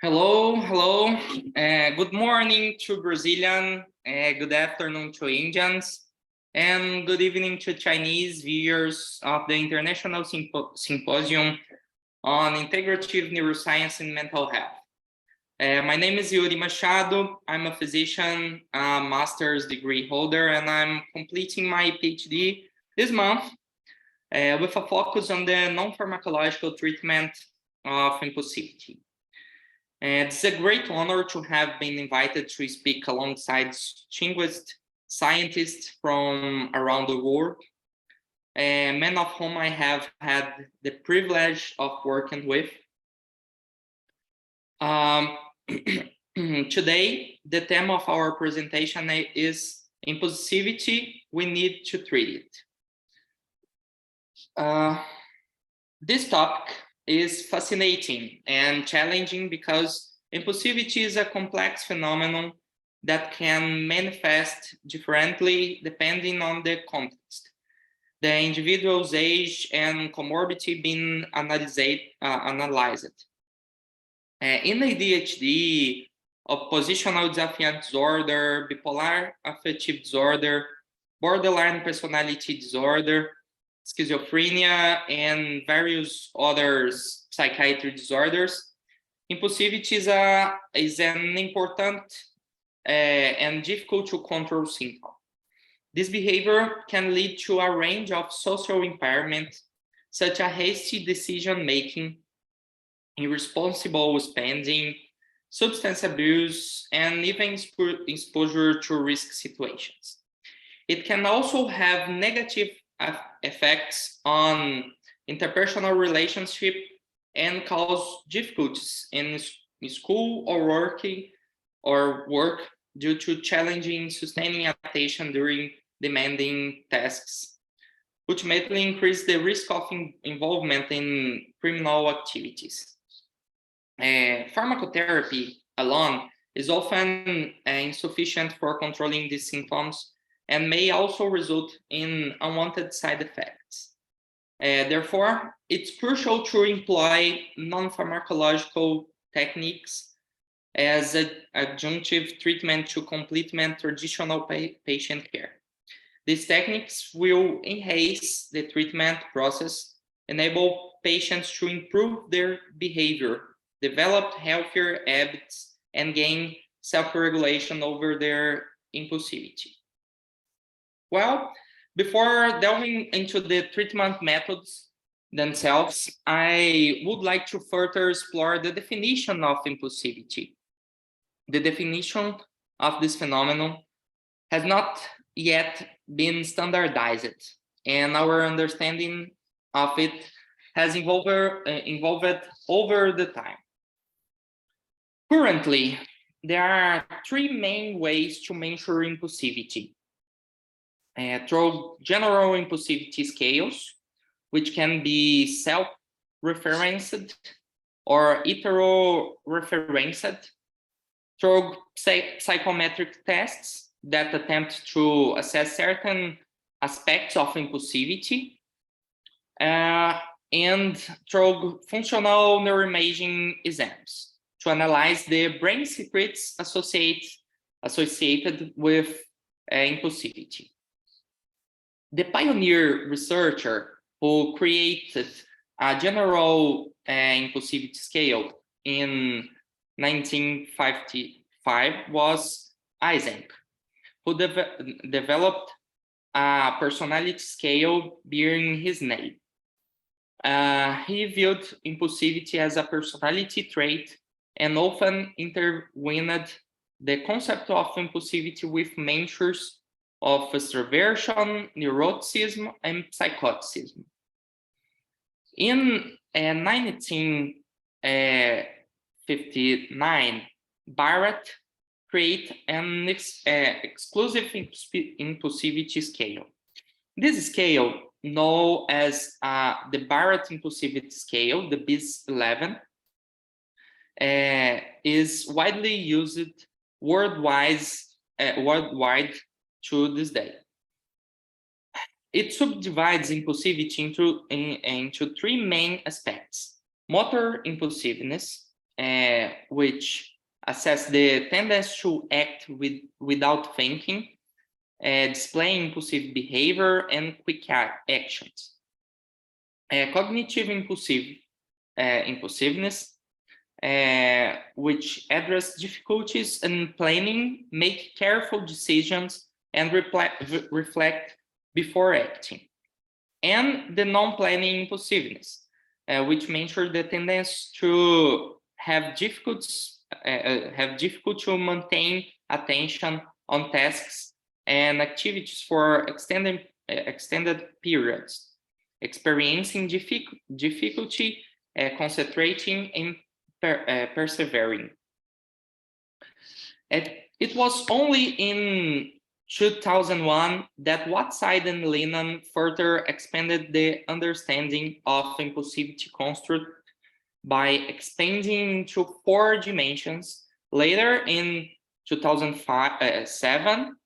Hello. Good morning to Brazilian, good afternoon to Indians, and good evening to Chinese viewers of the International Symposium on Integrative Neuroscience and Mental Health. My name is Yuri Machado. I'm a physician, master's degree holder, and I'm completing my PhD this month with a focus on the non-pharmacological treatment of impulsivity. It's a great honor to have been invited to speak alongside distinguished scientists from around the world, many of whom I have had the privilege of working with. Today, the theme of our presentation is impulsivity, we need to treat it. This topic is fascinating and challenging because impulsivity is a complex phenomenon that can manifest differently depending on the context, the individual's age and comorbidity being analyzed. In ADHD, oppositional defiant disorder, bipolar affective disorder, borderline personality disorder, schizophrenia, and various other psychiatric disorders, impulsivity is an important and difficult to control symptom. This behavior can lead to a range of social impairment, such as hasty decision-making, irresponsible spending, substance abuse, and even exposure to risk situations. It can also have negative effects on interpersonal relationship and cause difficulties in school or work due to challenging sustaining attention during demanding tasks, ultimately increase the risk of involvement in criminal activities. Pharmacotherapy alone is often insufficient for controlling these symptoms and may also result in unwanted side effects. Therefore, it's crucial to employ non-pharmacological techniques as an adjunctive treatment to complement traditional patient care. These techniques will enhance the treatment process, enable patients to improve their behavior, develop healthier habits, and gain self-regulation over their impulsivity. Well, before delving into the treatment methods themselves, I would like to further explore the definition of impulsivity. The definition of this phenomenon has not yet been standardized, and our understanding of it has evolved over the time. Currently, there are three main ways to measure impulsivity. Through general impulsivity scales, which can be self-referenced or hetero-referenced, through psychometric tests that attempt to assess certain aspects of impulsivity, and through functional neuroimaging exams to analyze the brain secrets associated with impulsivity. The pioneer researcher who created a general impulsivity scale in 1955 was Eysenck, who developed a personality scale bearing his name. He viewed impulsivity as a personality trait and often intertwined the concept of impulsivity with measures of extroversion, neuroticism, and psychoticism. In 1959, Barrett created an exclusive impulsivity scale. This scale, known as the Barrett Impulsivity Scale, the BIS-11, is widely used worldwide to this day. It subdivides impulsivity into three main aspects: motor impulsiveness, which assess the tendency to act without thinking, displaying impulsive behavior and quick actions. Cognitive impulsiveness, which address difficulties in planning, make careful decisions, and reflect before acting. And the non-planning impulsiveness, which measures the tendency to have difficult to maintain attention on tasks and activities for extended periods, experiencing difficulty concentrating and persevering. It was only in 2001 that Whiteside and Lennon further expanded the understanding of impulsivity construct by expanding into 4 dimensions. Later, in 2007,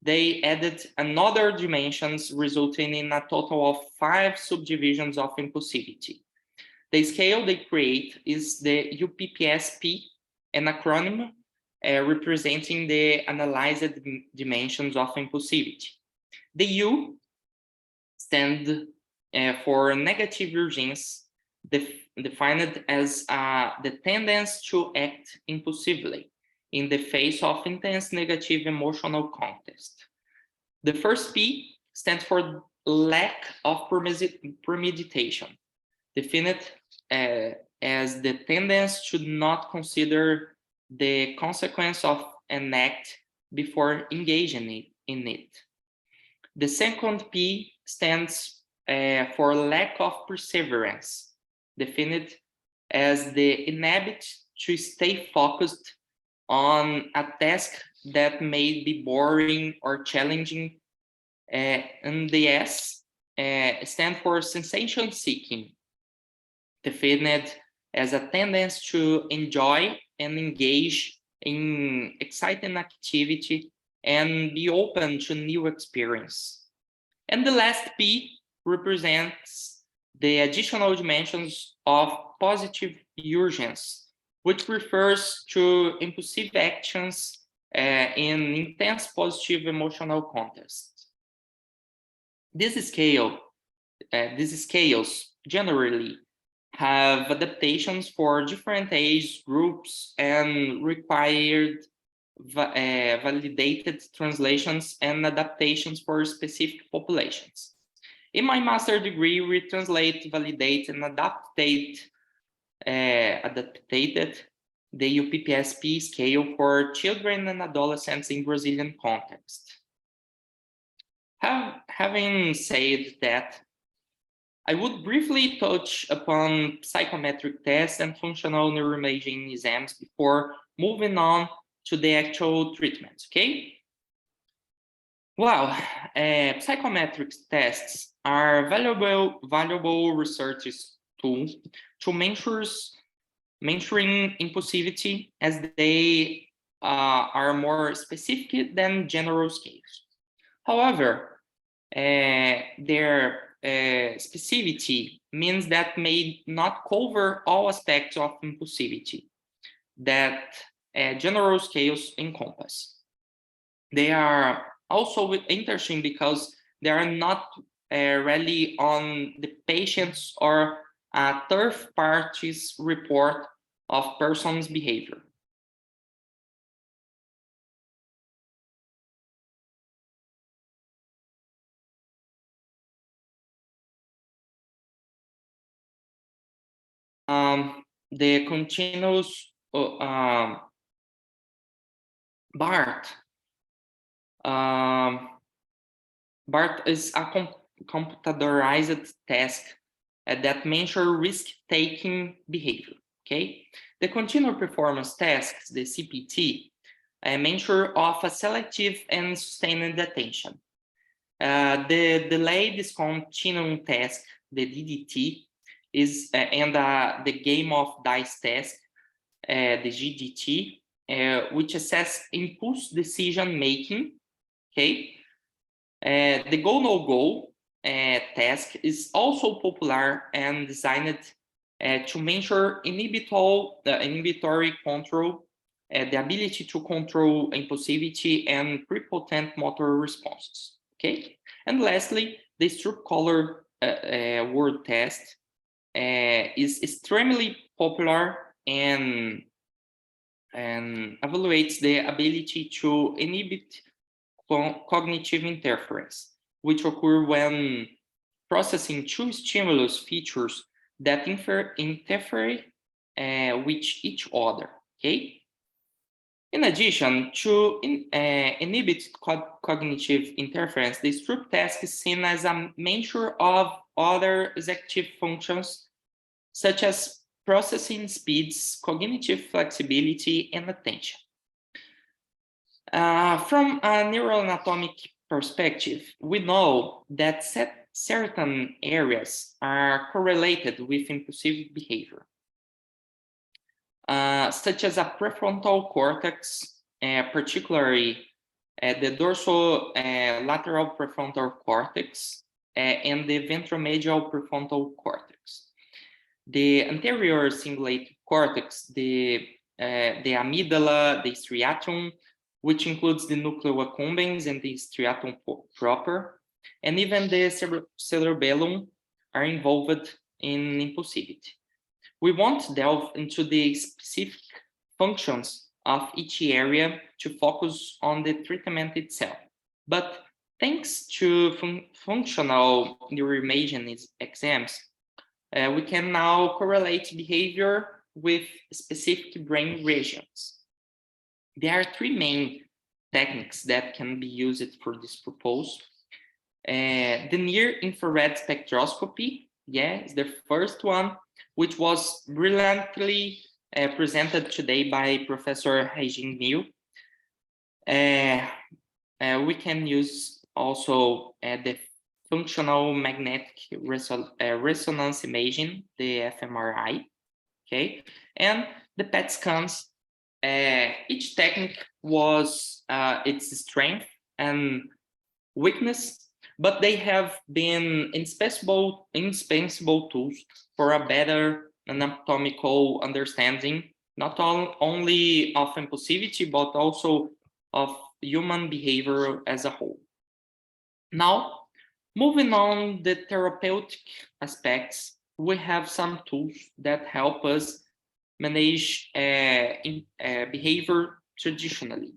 they added another dimensions, resulting in a total of 5 subdivisions of impulsivity. The scale they create is the UPPSP, an acronym representing the analyzed dimensions of impulsivity. The U stands for negative urgency, defined as the tendency to act impulsively in the face of intense negative emotional context. The first P stands for lack of premeditation, defined as the tendency to not consider the consequence of an act before engaging in it. The second P stands for lack of perseverance, defined as the inability to stay focused on a task that may be boring or challenging. And the S stands for sensation seeking, defined as a tendency to enjoy and engage in exciting activity and be open to new experience. And the last P represents the additional dimensions of positive urgency, which refers to impulsive actions in intense positive emotional context. These scales generally have adaptations for different age groups and required validated translations and adaptations for specific populations. In my master degree, we translate, validate, and adapted the UPPSP scale for children and adolescents in Brazilian context. Having said that, I would briefly touch upon psychometric tests and functional neuroimaging exams before moving on to the actual treatment, okay? Well, psychometric tests are valuable research tools to measuring impulsivity, as they are more specific than general scales. However, their specificity means that may not cover all aspects of impulsivity that general scales encompass. They are also interesting because they are not really on the patient's or a third party's report of person's behavior. The continuous BART. BART is a computerized task that measures risk-taking behavior. Okay, the continuous performance tasks, the CPT, measure of a selective and sustained attention. The delayed discontinuum task, the DDT, is and the game of dice task, the GDT, which assess impulse decision making. Okay, the go no go task is also popular and designed to measure inhibitory control, the ability to control impulsivity and prepotent motor responses. Okay, and lastly, the Stroop color word test is extremely popular and evaluates the ability to inhibit cognitive interference, which occur when processing two stimulus features that interfere with each other. Okay. In addition to inhibit cognitive interference, the Stroop test is seen as a measure of other executive functions, such as processing speeds, cognitive flexibility, and attention. From a neuroanatomic perspective, we know that certain areas are correlated with impulsive behavior, such as a prefrontal cortex, particularly the dorsolateral prefrontal cortex and the ventromedial prefrontal cortex. The anterior cingulate cortex, the amygdala, the striatum, which includes the nucleus accumbens and the striatum proper, and even the cerebellum are involved in impulsivity. We won't delve into the specific functions of each area to focus on the treatment itself, but thanks to functional neuroimaging exams, we can now correlate behavior with specific brain regions. There are three main techniques that can be used for this purpose. The near-infrared spectroscopy, is the first one, which was brilliantly presented today by Professor Haijing Liu. We can use also the functional magnetic resonance imaging, the fMRI, okay, and the PET scans. Each technique was its strength and weakness, but they have been indispensable tools for a better anatomical understanding, not only of impulsivity, but also of human behavior as a whole. Now, moving on the therapeutic aspects, we have some tools that help us manage behavior traditionally.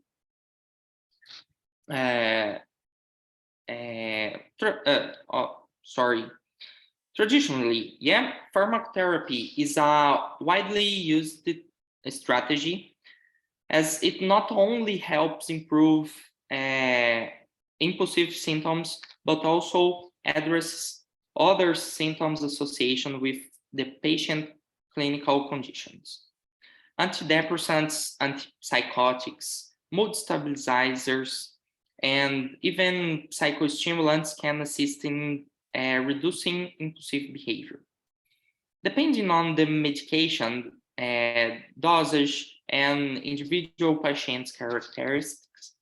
Traditionally, pharmacotherapy is a widely used strategy, as it not only helps improve impulsive symptoms, but also addresses other symptoms associated with the patient clinical conditions. Antidepressants, antipsychotics, mood stabilizers, and even psychostimulants can assist in reducing impulsive behavior. Depending on the medication dosage and individual patient's characteristics,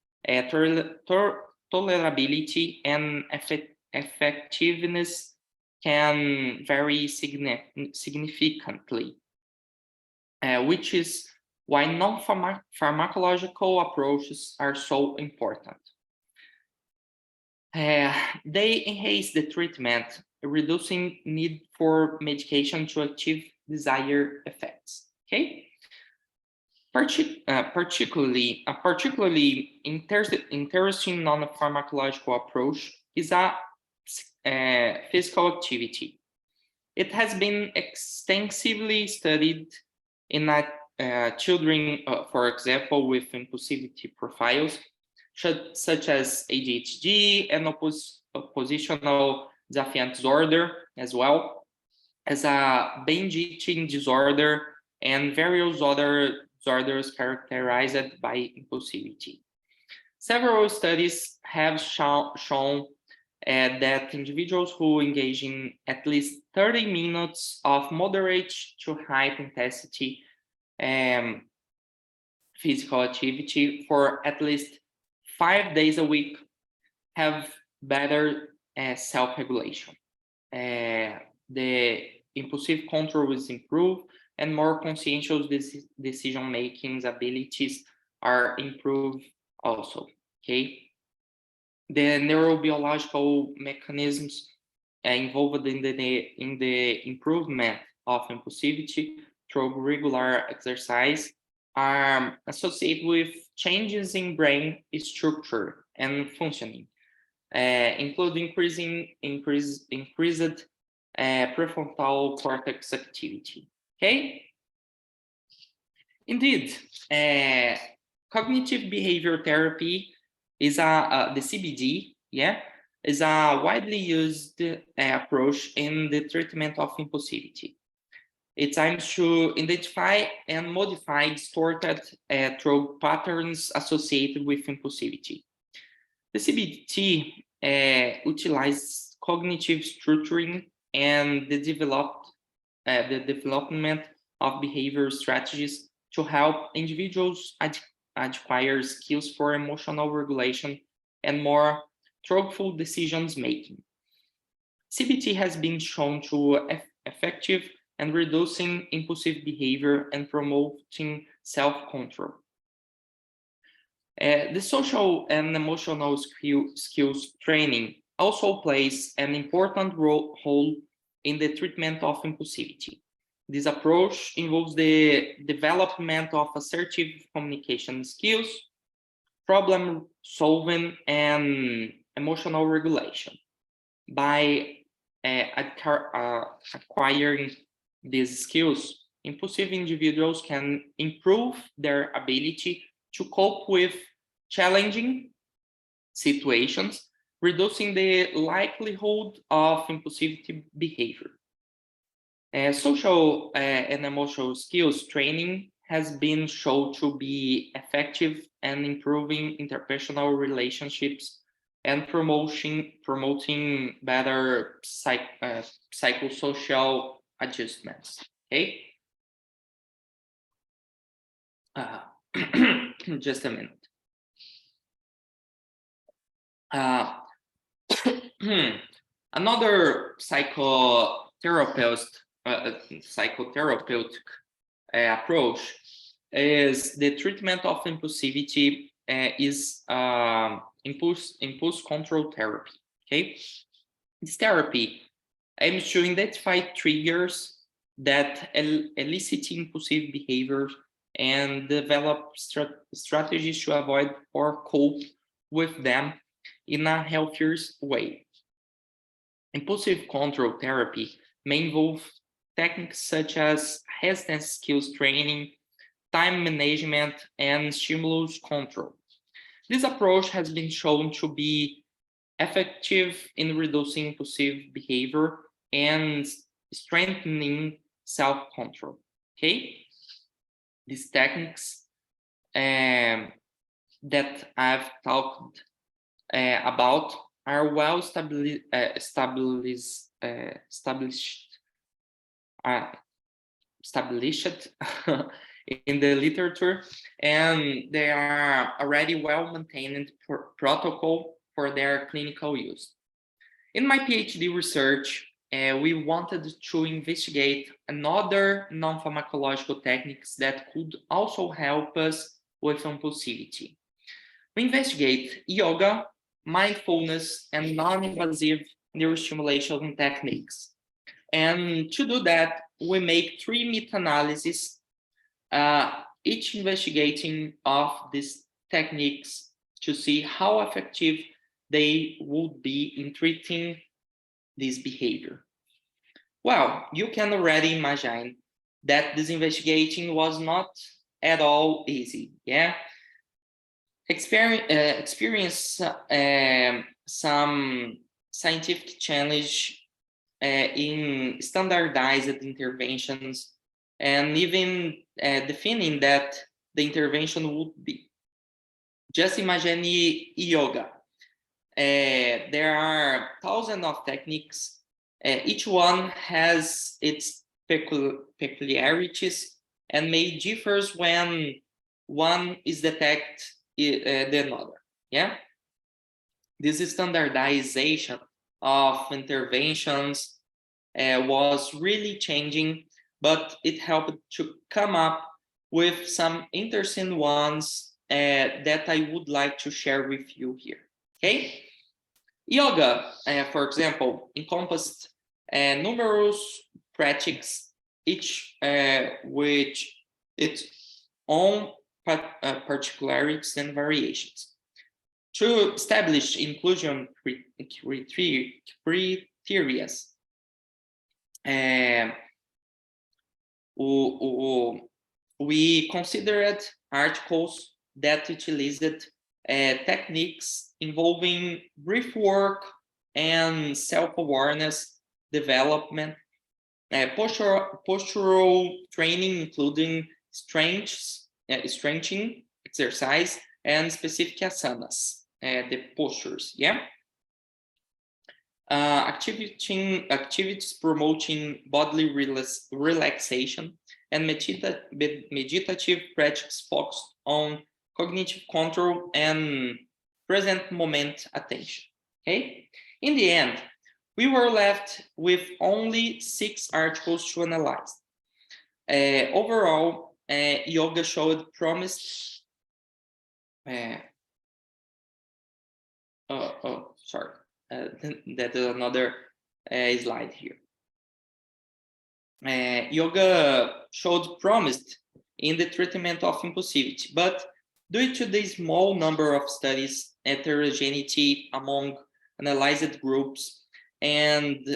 tolerability and effectiveness can vary significantly, which is why non-pharmacological approaches are so important. They enhance the treatment, reducing need for medication to achieve desired effects. Okay. Particularly interesting non-pharmacological approach is a physical activity. It has been extensively studied in children, for example, with impulsivity profiles, such as ADHD and oppositional defiant disorder, as well as a binge eating disorder and various other disorders characterized by impulsivity. Several studies have shown that individuals who engage in at least 30 minutes of moderate to high intensity physical activity for at least 5 days a week have better self-regulation. The impulsive control is improved, and more conscientious decision-making abilities are improved also, okay? The neurobiological mechanisms involved in the improvement of impulsivity through regular exercise are associated with changes in brain structure and functioning, including increased prefrontal cortex activity. Okay. Indeed, cognitive behavior therapy is the CBD, yeah, is a widely used approach in the treatment of impulsivity. It aims to identify and modify distorted thought patterns associated with impulsivity. The CBT utilizes cognitive structuring and the development of behavior strategies to help individuals acquire skills for emotional regulation and more thoughtful decisions making. CBT has been shown to be effective in reducing impulsive behavior and promoting self-control. The social and emotional skills training also plays an important role in the treatment of impulsivity. This approach involves the development of assertive communication skills, problem solving, and emotional regulation. By acquiring these skills, impulsive individuals can improve their ability to cope with challenging situations, reducing the likelihood of impulsivity behavior. Social and emotional skills training has been shown to be effective in improving interpersonal relationships and promoting better psychosocial adjustments. Okay. Just a minute. Another psychotherapeutic approach is the treatment of impulsivity is impulse control therapy. Okay, this therapy aims to identify triggers that elicit impulsive behavior and develop strategies to avoid or cope with them in a healthier way. Impulsive control therapy may involve techniques such as resistance skills training, time management, and stimulus control. This approach has been shown to be effective in reducing impulsive behavior and strengthening self-control. Okay, these techniques that I've talked about are well established in the literature, and they are already well maintained protocol for their clinical use. In my PhD research, we wanted to investigate another non-pharmacological techniques that could also help us with impulsivity. We investigate yoga, mindfulness, and non-invasive neurostimulation techniques. And to do that, we make 3 meta-analyses, each investigating of these techniques to see how effective they would be in treating this behavior. Well, you can already imagine that this investigating was not at all easy, yeah? Experience some scientific challenge in standardized interventions, and even defining that the intervention would be. Just imagine yoga. There are thousands of techniques. Each one has its peculiarities and may differ when one is detected than another. Yeah, this standardization of interventions was really changing, but it helped to come up with some interesting ones that I would like to share with you here. Okay, yoga, for example, encompassed numerous practices, each with its own particularities and variations. To establish inclusion criteria, we considered articles that utilized techniques involving brief work and self-awareness development, postural training, including strengthening exercise and specific asanas, the postures, yeah. Activities promoting bodily relaxation and meditative practice focused on cognitive control and present moment attention. Okay, in the end, we were left with only 6 articles to analyze. Overall, yoga showed promise. Sorry, that is another slide here. Yoga showed promise in the treatment of impulsivity, but due to the small number of studies, heterogeneity among analyzed groups, and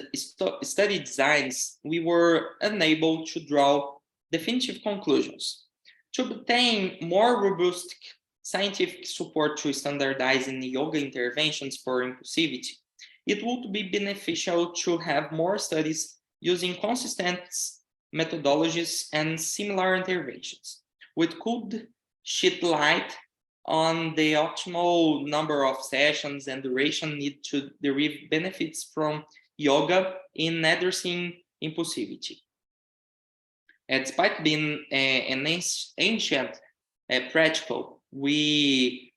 study designs, we were unable to draw definitive conclusions. To obtain more robust scientific support to standardizing yoga interventions for impulsivity, it would be beneficial to have more studies using consistent methodologies and similar interventions, which could shed light on the optimal number of sessions and duration needed to derive benefits from yoga in addressing impulsivity. Despite being an ancient practical, we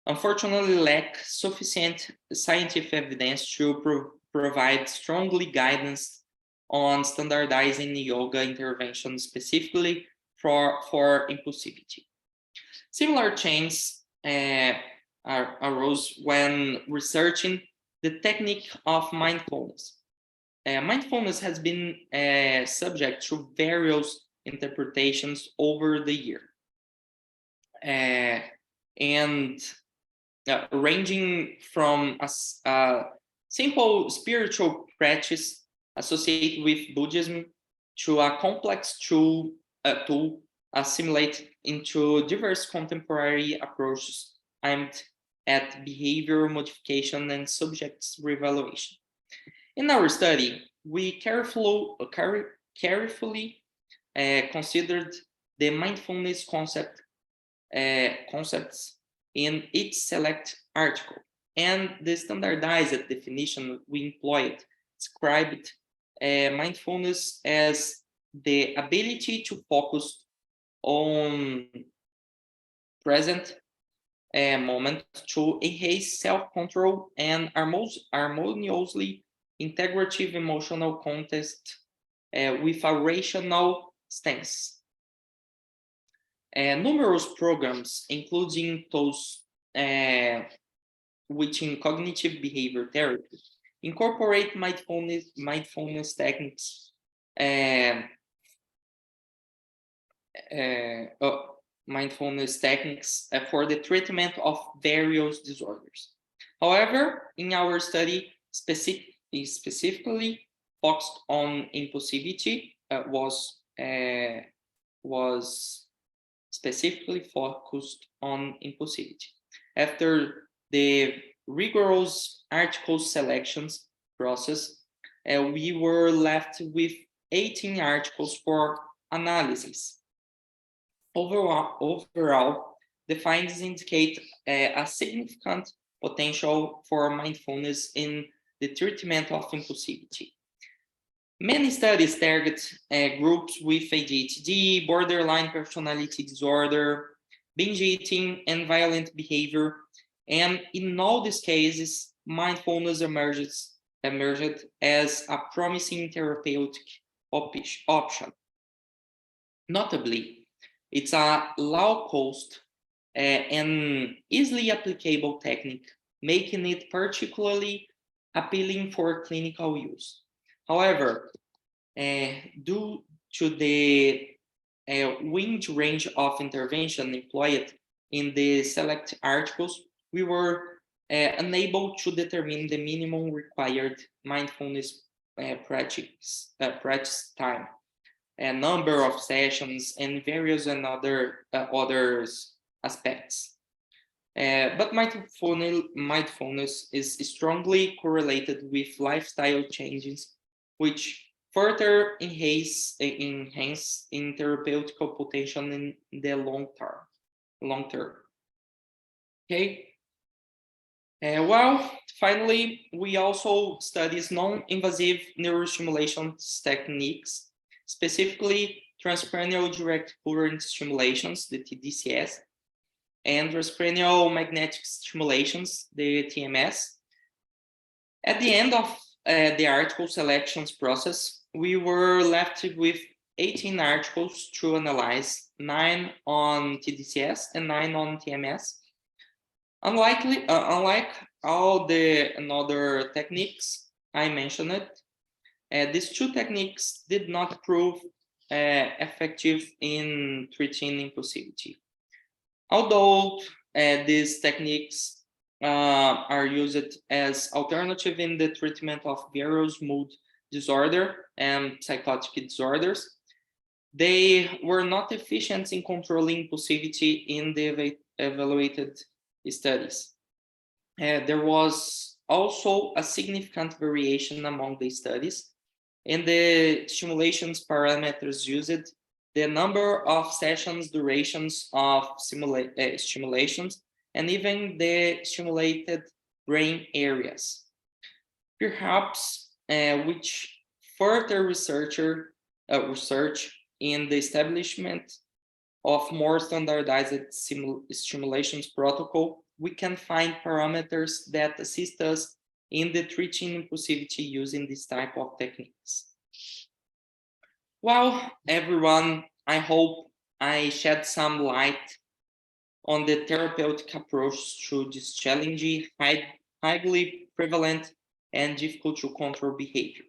unfortunately lack sufficient scientific evidence to provide strongly guidance on standardizing yoga interventions specifically for impulsivity. Similar changes arose when researching the technique of mindfulness. Mindfulness has been subject to various interpretations over the year, and ranging from a simple spiritual practice associated with Buddhism to a complex tool assimilated into diverse contemporary approaches aimed at behavior modification and subjects reevaluation. In our study, we carefully considered the mindfulness concepts in each select article, and the standardized definition we employed described mindfulness as the ability to focus on present moment to enhance self-control and harmoniously integrative emotional context with a rational stance. Numerous programs, including those which in cognitive behavior therapy, incorporate mindfulness techniques for the treatment of various disorders. However, in our study, specifically focused on impulsivity, was specifically focused on impulsivity. After the rigorous article selections process, we were left with 18 articles for analysis. Overall, the findings indicate a significant potential for mindfulness in the treatment of impulsivity. Many studies target groups with ADHD, borderline personality disorder, binge eating, and violent behavior. And in all these cases, mindfulness emerges emerged as a promising therapeutic option. Notably, it's a low-cost and easily applicable technique, making it particularly appealing for clinical use. However, due to the wide range of intervention employed in the select articles, we were unable to determine the minimum required mindfulness practice time, a number of sessions, and various and other others aspects. But mindfulness is strongly correlated with lifestyle changes, which further enhance in therapeutic potential in the long term. Okay. Well, finally, we also study non-invasive neurostimulation techniques, specifically transcranial direct current stimulations, the TDCS, and transcranial magnetic stimulations, the TMS. At the end of the article selections process, we were left with 18 articles to analyze, 9 on TDCS and 9 on TMS. Unlike all the other techniques I mentioned, these two techniques did not prove effective in treating impulsivity. Although these techniques are used as alternative in the treatment of various mood disorder and psychotic disorders, they were not efficient in controlling impulsivity in the evaluated studies. There was also a significant variation among the studies in the stimulations parameters used, the number of sessions, durations of stimulations, and even the stimulated brain areas. Perhaps which further research in the establishment of more standardized stimulations protocol, we can find parameters that assist us in the treating impulsivity using this type of techniques. Well, everyone, I hope I shed some light on the therapeutic approach to this challenging, highly prevalent, and difficult to control behavior.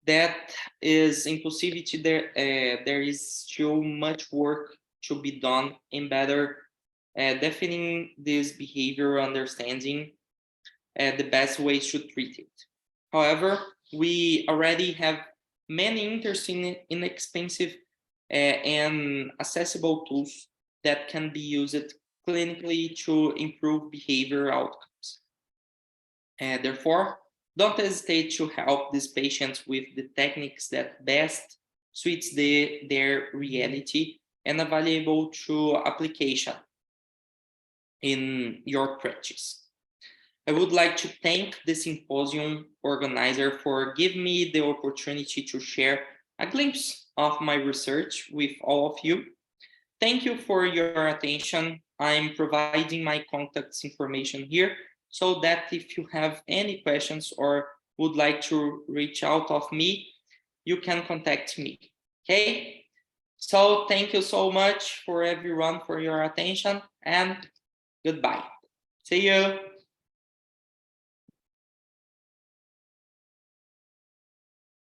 That is impulsivity. There is still much work to be done in better defining this behavior, understanding the best ways to treat it. However, we already have many interesting, inexpensive, and accessible tools that can be used clinically to improve behavior outcomes. Therefore, don't hesitate to help these patients with the techniques that best suits their reality and are valuable to application in your practice. I would like to thank the symposium organizer for giving me the opportunity to share a glimpse of my research with all of you. Thank you for your attention. I'm providing my contact information here so that if you have any questions or would like to reach out of me, you can contact me. Okay? So thank you so much for everyone for your attention and goodbye. See you.